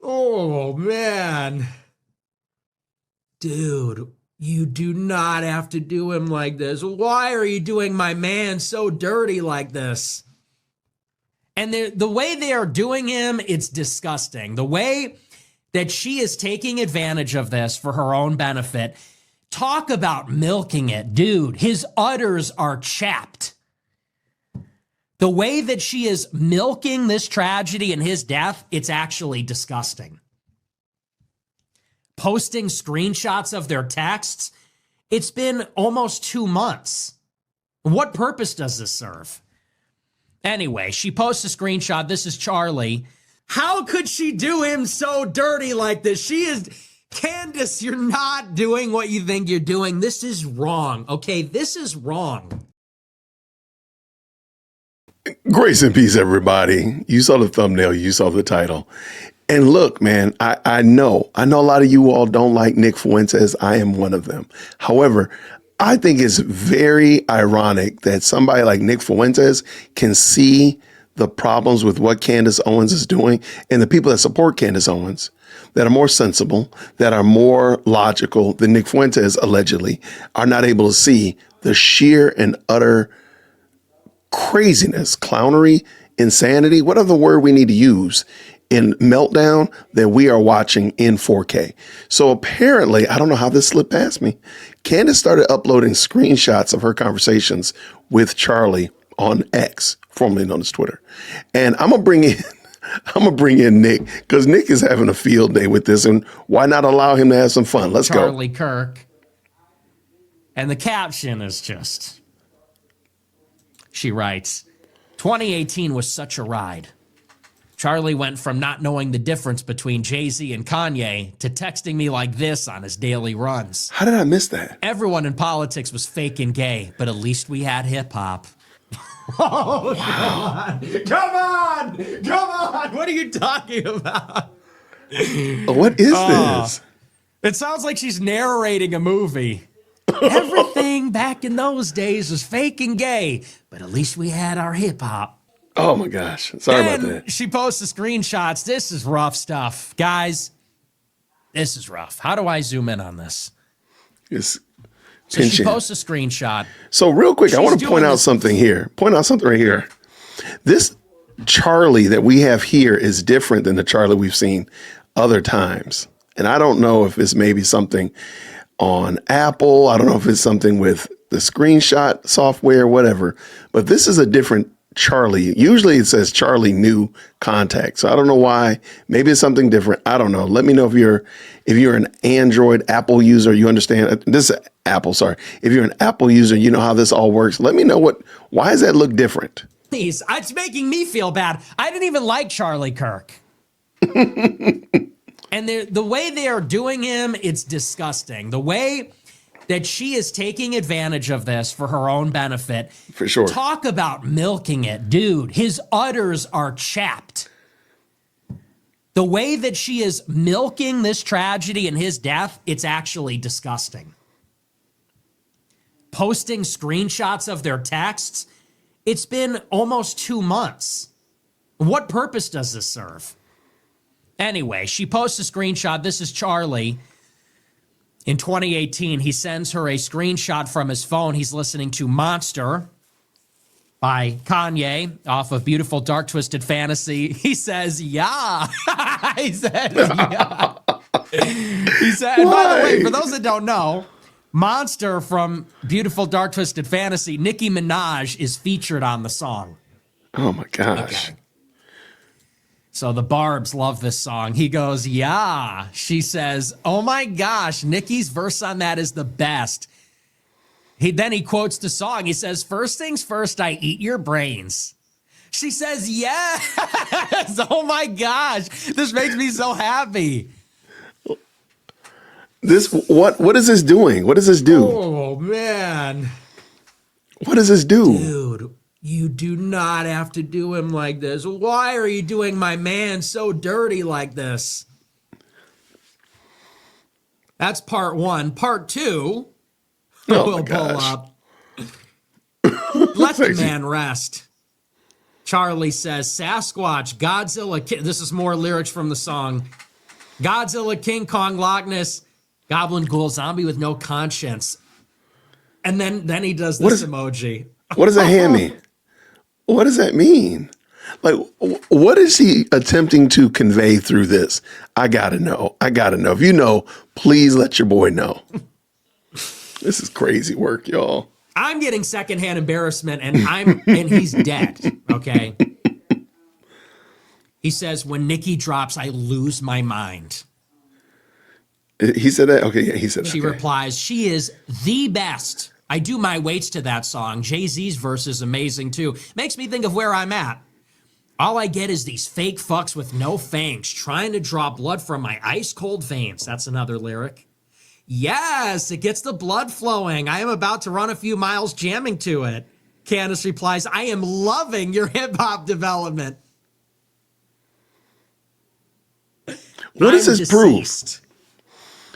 Oh, man. Dude, you do not have to do him like this. Why are you doing my man so dirty like this? And the way they are doing him, it's disgusting. The way that she is taking advantage of this for her own benefit. Talk about milking it, dude. His udders are chapped. The way that she is milking this tragedy and his death, it's actually disgusting. Posting screenshots of their texts, it's been almost 2 months. What purpose does this serve? Anyway, she posts a screenshot. This is Charlie. How could she do him so dirty like this? She is... Candace, you're not doing what you think you're doing. This is wrong, okay? This is wrong. Grace and peace, everybody. You saw the thumbnail. You saw the title. And look, man, I know a lot of you all don't like Nick Fuentes. I am one of them. However, I think it's very ironic that somebody like Nick Fuentes can see the problems with what Candace Owens is doing, and the people that support Candace Owens that are more sensible, that are more logical than Nick Fuentes allegedly, are not able to see the sheer and utter craziness, clownery, insanity, whatever word we need to use, in meltdown that we are watching in 4K. So apparently, I don't know how this slipped past me, Candace started uploading screenshots of her conversations with Charlie on X, formerly known as Twitter. And I'm gonna bring in Nick, because Nick is having a field day with this, and why not allow him to have some fun? Let's go. Charlie Kirk. And the caption is just, she writes, 2018 was such a ride. Charlie went from not knowing the difference between Jay-Z and Kanye to texting me like this on his daily runs. How did I miss that? Everyone in politics was fake and gay, but at least we had hip-hop. Oh, wow. Come on! Come on! What are you talking about? What is this? It sounds like she's narrating a movie. Everything back in those days was fake and gay, but at least we had our hip-hop. Oh my gosh. Sorry about that. She posts the screenshots. This is rough stuff. Guys, this is rough. How do I zoom in on this? So she posts a screenshot. So real quick, I want to point out something here. Point out something right here. This Charlie that we have here is different than the Charlie we've seen other times. And I don't know if it's maybe something on Apple. I don't know if it's something with the screenshot software, whatever. But this is a different Charlie. Usually it says Charlie new contact. So I don't know why. Maybe it's something different. I don't know. Let me know if you're an Android Apple user, you understand this is Apple. Sorry. If you're an Apple user, you know how this all works. Let me know why does that look different? Please, it's making me feel bad. I didn't even like Charlie Kirk. And the way they are doing him, it's disgusting. The way that she is taking advantage of this for her own benefit. For sure. Talk about milking it, dude. His udders are chapped. The way that she is milking this tragedy and his death, it's actually disgusting. Posting screenshots of their texts, it's been almost 2 months. What purpose does this serve? Anyway, she posts a screenshot. This is Charlie. In 2018, he sends her a screenshot from his phone. He's listening to Monster by Kanye off of Beautiful Dark Twisted Fantasy. He says, yeah. He says, yeah. He said, and by the way, for those that don't know, Monster from Beautiful Dark Twisted Fantasy, Nicki Minaj is featured on the song. Oh my gosh. Okay. So the Barbs love this song. He goes, yeah. She says, oh my gosh, Nicki's verse on that is the best. Then he quotes the song. He says, first things first, I eat your brains. She says, yes. Oh my gosh. This makes me so happy. What is this doing? What does this do? Oh man. What does this do? Dude. You do not have to do him like this. Why are you doing my man so dirty like this? That's part one. Part two, we'll pull up. Let the man rest. Charlie says, Sasquatch, Godzilla, this is more lyrics from the song. Godzilla, King Kong, Loch Ness, Goblin, Ghoul, Zombie with no conscience. And then he does this emoji. What does that hand mean? What does that mean? Like, what is he attempting to convey through this? I gotta know. If you know, please let your boy know. This is crazy work, y'all. I'm getting secondhand embarrassment, and he's dead. Okay. He says, when Nikki drops, I lose my mind. He said that? Okay, yeah, he said that. She replies, she is the best. I do my weights to that song. Jay-Z's verse is amazing too. Makes me think of where I'm at. All I get is these fake fucks with no fangs trying to draw blood from my ice cold veins. That's another lyric. Yes, it gets the blood flowing. I am about to run a few miles jamming to it. Candace replies, I am loving your hip hop development. What does this prove?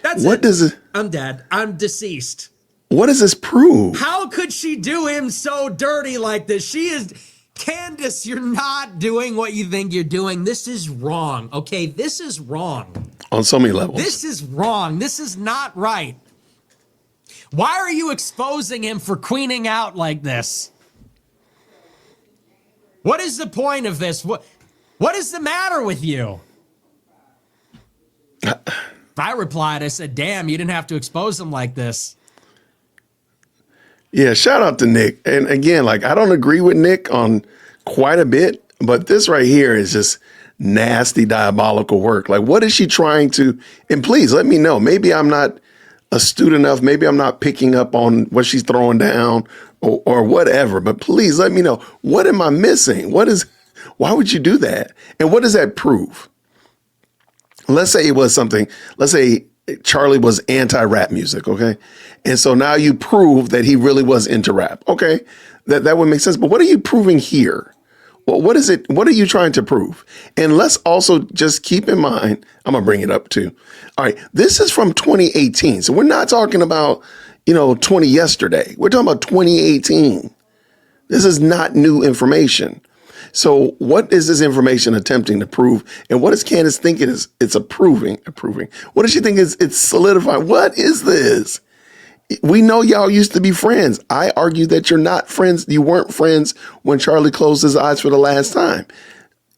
That's what it. Does it? I'm dead. I'm deceased. What does this prove? How could she do him so dirty like this? She is... Candace, you're not doing what you think you're doing. This is wrong, okay? This is wrong. On so many levels. This is wrong. This is not right. Why are you exposing him for queening out like this? What is the point of this? What is the matter with you? I replied, I said, damn, you didn't have to expose him like this. Yeah, shout out to Nick. And again, like, I don't agree with Nick on quite a bit, but this right here is just nasty, diabolical work. Like, what is she trying to, and please let me know. Maybe I'm not astute enough. Maybe I'm not picking up on what she's throwing down or whatever, but please let me know. What am I missing? Why would you do that? And what does that prove? Let's say it was something, let's say Charlie was anti-rap music, okay? And so now you prove that he really was into rap. Okay, that would make sense. But what are you proving here? Well, what is it? What are you trying to prove? And let's also just keep in mind, I'm gonna bring it up too. All right, this is from 2018. So we're not talking about, 20 yesterday. We're talking about 2018. This is not new information. So what is this information attempting to prove? And what does Candace think it is? It's approving. What does she think it's solidifying? What is this? We know y'all used to be friends. I argue that you're not friends. You weren't friends when Charlie closed his eyes for the last time.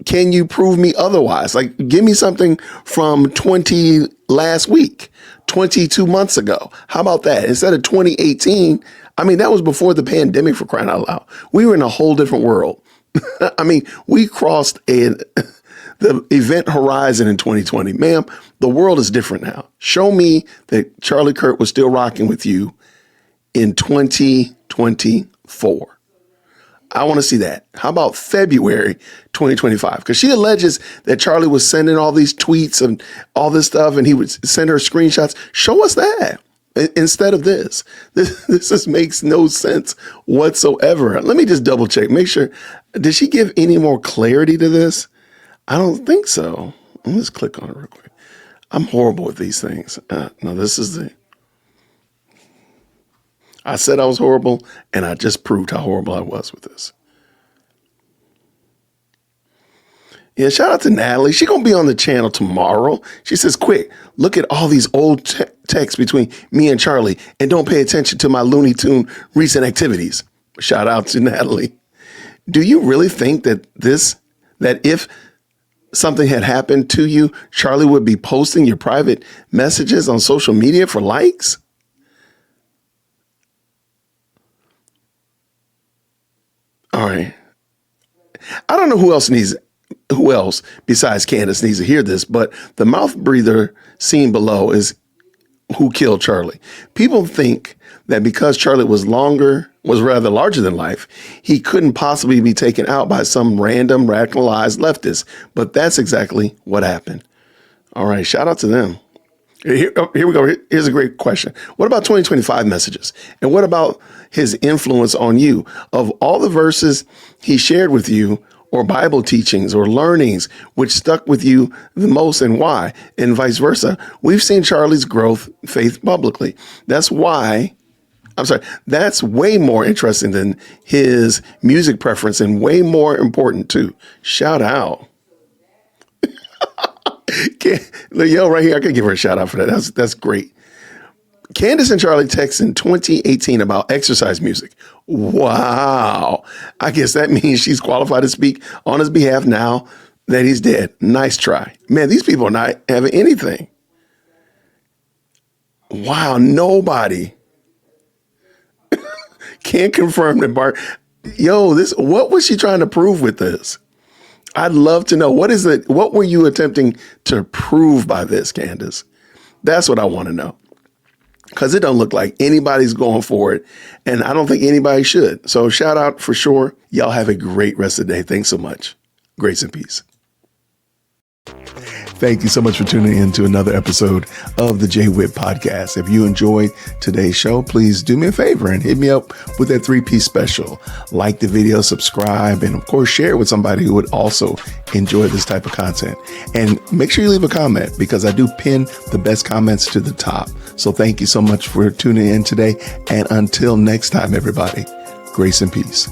Can you prove me otherwise? Like, give me something from last week, 22 months ago. How about that? Instead of 2018, that was before the pandemic, for crying out loud. We were in a whole different world. We crossed the event horizon in 2020. Ma'am, the world is different now. Show me that Charlie Kirk was still rocking with you in 2024. I want to see that. How about February 2025? Because she alleges that Charlie was sending all these tweets and all this stuff, and he would send her screenshots. Show us that. Instead of this just makes no sense whatsoever. Let me just double check, make sure. Did she give any more clarity to this? I don't think so. Let's click on it real quick. I'm horrible with these things. No, this is I said I was horrible, and I just proved how horrible I was with this. Yeah, shout out to Natalie. She's going to be on the channel tomorrow. She says, quick, look at all these old texts between me and Charlie and don't pay attention to my Looney Tune recent activities. Shout out to Natalie. Do you really think that if something had happened to you, Charlie would be posting your private messages on social media for likes? All right. I don't know who else besides Candace needs to hear this, but the mouth breather seen below is who killed Charlie. People think that because Charlie was rather larger than life, he couldn't possibly be taken out by some random radicalized leftist. But that's exactly what happened. All right, shout out to them. Here we go. Here's a great question. What about 2025 messages? And what about his influence on you? Of all the verses he shared with you, or Bible teachings or learnings which stuck with you the most, and why, and vice versa. We've seen Charlie's growth faith publicly. That's way more interesting than his music preference, and way more important too. Shout out. Yo, right here, I could give her a shout out for that. That's great. Candace and Charlie text in 2018 about exercise music. Wow. I guess that means she's qualified to speak on his behalf now that he's dead. Nice try. Man, these people are not having anything. Wow, nobody can confirm that Bart. What was she trying to prove with this? I'd love to know. What were you attempting to prove by this, Candace? That's what I want to know. Because it don't look like anybody's going for it. And I don't think anybody should. So shout out for sure. Y'all have a great rest of the day. Thanks so much. Grace and peace. Thank you so much for tuning in to another episode of the Jay Whitt Podcast. If you enjoyed today's show, please do me a favor and hit me up with that 3-piece special. Like the video, subscribe, and of course, share it with somebody who would also enjoy this type of content. And make sure you leave a comment because I do pin the best comments to the top. So thank you so much for tuning in today. And until next time, everybody, grace and peace.